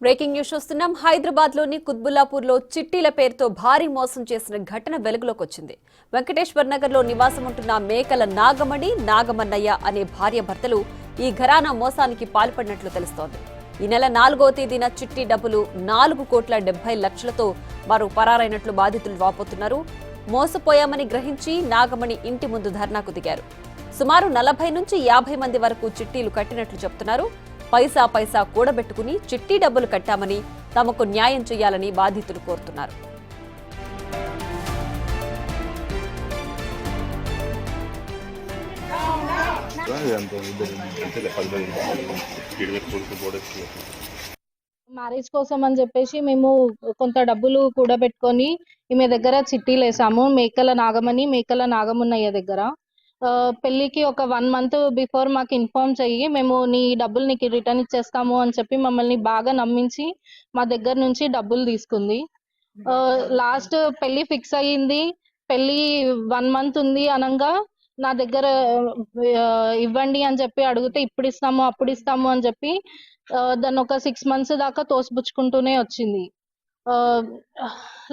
Breaking news చూస్తున్నాం. హైదరాబాద్ లోని కుత్బుల్లాపూర్లో చిట్టీల పేరుతో భారీ మోసం చేసిన ఘటన వెలుగులోకి వచ్చింది. వెంకటేశ్వర్ నగర్ లో నివాసం ఉంటున్న మేకల నాగమణి, నాగమన్నయ్య అనే భార్య భర్తలు ఈ ఘరానా మోసానికి పాల్పడినట్లు తెలుస్తోంది. ఈ నెల 4వ తేదీన చిట్టి డబ్బులు 4,70,00,000తో వారు పరారైనట్లు బాధితులు వాపోతున్నారు. మోసపోయామని గ్రహించి నాగమణి ఇంటి ముందు ధర్నాకు దిగారు. సుమారు 40 నుంచి 50 మంది వరకు చిట్టీలు కట్టినట్లు చెబుతున్నారు. పైసా పైసా కూడబెట్టుకుని చిట్టి డబ్బులు కట్టామని, తమకు న్యాయం చేయాలని బాధితులు కోరుతున్నారు. మ్యారేజ్ కోసం అని చెప్పేసి మేము కొంత డబ్బులు కూడబెట్టుకొని ఈమె దగ్గర చిట్టీలు వేసాము. మేకల నాగమణి, మేకల నాగమున్నయ్య దగ్గర. పెళ్లికి ఒక 1 మంత్ బిఫోర్ మాకు ఇన్ఫార్మ్ చెయ్యి, మేము నీ డబ్బులు నీకు రిటర్న్ ఇచ్చేస్తాము అని చెప్పి మమ్మల్ని బాగా నమ్మించి మా దగ్గర నుంచి డబ్బులు తీసుకుంది. లాస్ట్ పెళ్లి ఫిక్స్ అయ్యింది. పెళ్లి 1 మంత్ ఉంది అనగా నా దగ్గర ఇవ్వండి అని చెప్పి అడిగితే ఇప్పుడు ఇస్తాము అప్పుడు ఇస్తాము అని చెప్పి దాన్ని ఒక 6 మంత్స్ దాకా తోసిపుచ్చుకుంటూనే వచ్చింది.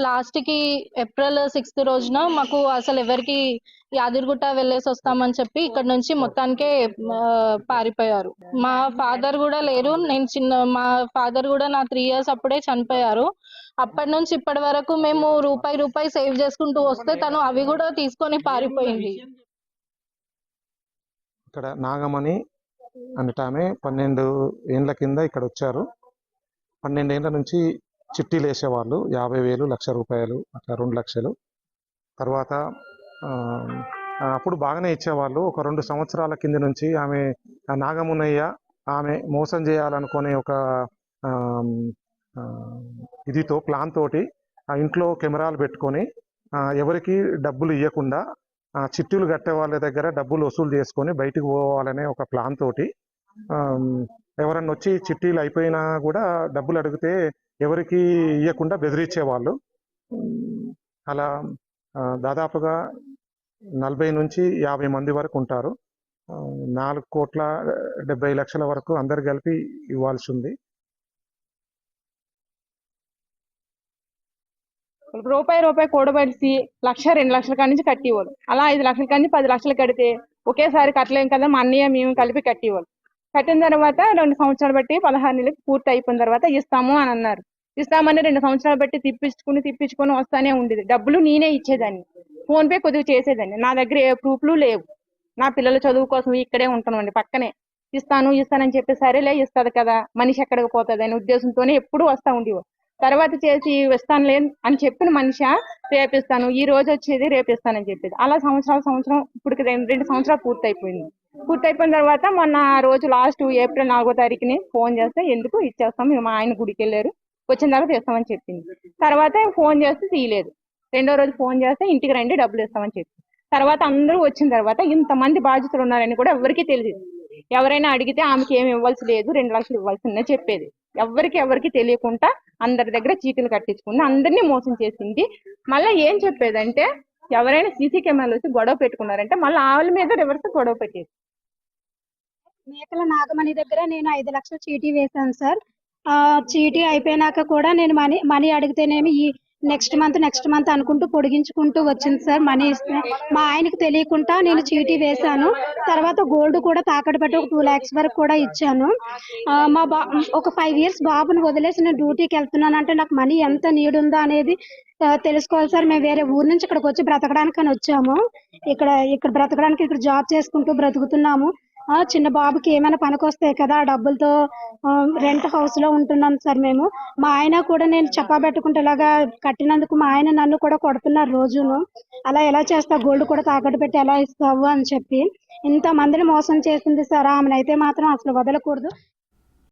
లాస్ట్ కి ఏప్రిల్ 6th రోజున మాకు అసలు ఎవరికి యాదగిరిగుట్ట వెళ్ళేసి వస్తామని చెప్పి ఇక్కడ నుంచి మొత్తానికే పారిపోయారు. మా ఫాదర్ కూడా లేరు. మా ఫాదర్ కూడా నా 3 years అప్పుడే చనిపోయారు. అప్పటి నుంచి ఇప్పటి వరకు మేము రూపాయి సేవ్ చేసుకుంటూ వస్తే తను అవి కూడా తీసుకొని పారిపోయింది. ఇక్కడ నాగమణి అన్నట ఆమె 12 ఏళ్ల కింద ఇక్కడ వచ్చారు. 12 ఏళ్ల నుంచి చిట్టీలు వేసేవాళ్ళు. 50,000, ₹1,00,000, అట్లా 2 లక్షలు. తర్వాత అప్పుడు బాగానే ఇచ్చేవాళ్ళు. ఒక 2 సంవత్సరాల కింద నుంచి ఆమె నాగమున్నయ్య ఆమె మోసం చేయాలనుకునే ఒక ప్లాన్ తోటి ఆ ఇంట్లో కెమెరాలు పెట్టుకొని ఎవరికి డబ్బులు ఇవ్వకుండా చిట్టీలు కట్టే వాళ్ళ దగ్గర డబ్బులు వసూలు చేసుకొని బయటికి పోవాలనే ఒక ప్లాన్ తోటి ఎవరన్నా వచ్చి చిట్టీలు అయిపోయినా కూడా డబ్బులు అడిగితే ఎవరికి ఇవ్వకుండా బెదిరించేవాళ్ళు. అలా దాదాపుగా 40 నుంచి 50 మంది వరకు ఉంటారు. 4,70,00,000 వరకు అందరు కలిపి ఇవ్వాల్సి ఉంది. రూపాయి కూడబెట్టి 1,00,000, 2 లక్షల కాడి నుంచి కట్టివ్వాలి. అలా 5 లక్షల కాడి నుంచి 10 లక్షలు కడితే ఒకేసారి కట్టలేం కదా, మా అన్నయ్య మేము కలిపి కట్టివ్వాలి. కట్టిన తర్వాత 2 సంవత్సరాలు బట్టి 16 నెలలకు పూర్తి అయిపోయిన తర్వాత ఇస్తాము అని అన్నారు. ఇస్తామని 2 సంవత్సరాలు బట్టి తిప్పించుకుని వస్తానే ఉండేది. డబ్బులు నేనే ఇచ్చేదాన్ని, ఫోన్ పే కొద్దిగా చేసేదాన్ని. నా దగ్గర ఏ ప్రూఫ్లు లేవు. నా పిల్లల చదువు కోసం ఇక్కడే ఉంటున్నామండి పక్కనే. ఇస్తానని చెప్పి సరేలే ఇస్తుంది కదా, మనిషి ఎక్కడికి పోతుంది అనే ఉద్దేశంతోనే ఎప్పుడు వస్తూ ఉండేవారు. తర్వాత చేసి ఇస్తానులే అని చెప్పిన మనిషి రేపిస్తాను, ఈ రోజు వచ్చేది రేపిస్తానని చెప్పేది. అలా సంవత్సరం ఇప్పటికి 2 సంవత్సరాలు పూర్తయిపోయిన తర్వాత మొన్న రోజు లాస్ట్ ఏప్రిల్ 4వ తారీఖుని ఫోన్ చేస్తే ఎందుకు ఇచ్చేస్తాం, మా ఆయన గుడికి వెళ్ళారు, వచ్చిన తర్వాత ఇస్తామని చెప్పింది. తర్వాత ఫోన్ చేస్తే తీయలేదు. 2వ రోజు ఫోన్ చేస్తే ఇంటికి రండి డబ్బులు ఇస్తామని చెప్పి, తర్వాత అందరూ వచ్చిన తర్వాత ఇంతమంది బాధ్యతలు ఉన్నారని కూడా ఎవరికీ తెలియదు. ఎవరైనా అడిగితే ఆమెకి ఏమి ఇవ్వాల్సి లేదు, 2 లక్షలు ఇవ్వాల్సిందే చెప్పేది. ఎవరికి తెలియకుండా అందరి దగ్గర చీటీలు కట్టించుకుంది, అందరినీ మోసం చేసింది. మళ్ళీ ఏం చెప్పేదంటే ఎవరైనా సీసీ కెమెరాలు వచ్చి గొడవ పెట్టుకున్నారంటే మళ్ళీ వాళ్ళ మీద రివర్స్ గొడవ పెట్టేది. మేకల నాగమణి దగ్గర నేను 5 లక్షలు చీటీ వేశాను సార్. చీటీ అయిపోయినాక కూడా నేను మనీ అడిగితేనేమి ఈ నెక్స్ట్ మంత్ అనుకుంటూ పొడిగించుకుంటూ వచ్చింది సార్. మనీ ఇస్తే మా ఆయనకు తెలియకుండా నేను చీటీ వేశాను. తర్వాత గోల్డ్ కూడా తాకట్టు పెట్టి ఒక 2 lakhs వరకు కూడా ఇచ్చాను. ఒక 5 years బాబుని వదిలేసి నేను డ్యూటీకి వెళ్తున్నాను అంటే నాకు మనీ ఎంత నీడ్ ఉందో అనేది తెలుసుకోవాలి సార్. మేము వేరే ఊరు నుంచి ఇక్కడికి వచ్చి బ్రతకడానికి అని వచ్చాము. ఇక్కడ బ్రతకడానికి ఇక్కడ జాబ్ చేసుకుంటూ బ్రతుకుతున్నాము. చిన్న బాబుకి ఏమైనా పనికొస్తాయి కదా, డబ్బులతో రెంట్ హౌస్ లో ఉంటున్నాం సార్ మేము. మా ఆయన కూడా నేను చెప్పా పెట్టుకుంటే ఇలాగా కట్టినందుకు మా ఆయన నన్ను కూడా కొడుతున్నారు రోజును. అలా ఎలా చేస్తావు, గోల్డ్ కూడా తాకట్టు పెట్టి ఎలా ఇస్తావు అని చెప్పి ఇంత మందిని మోసం చేసింది సార్. ఆమెనైతే మాత్రం అసలు వదలకూడదు.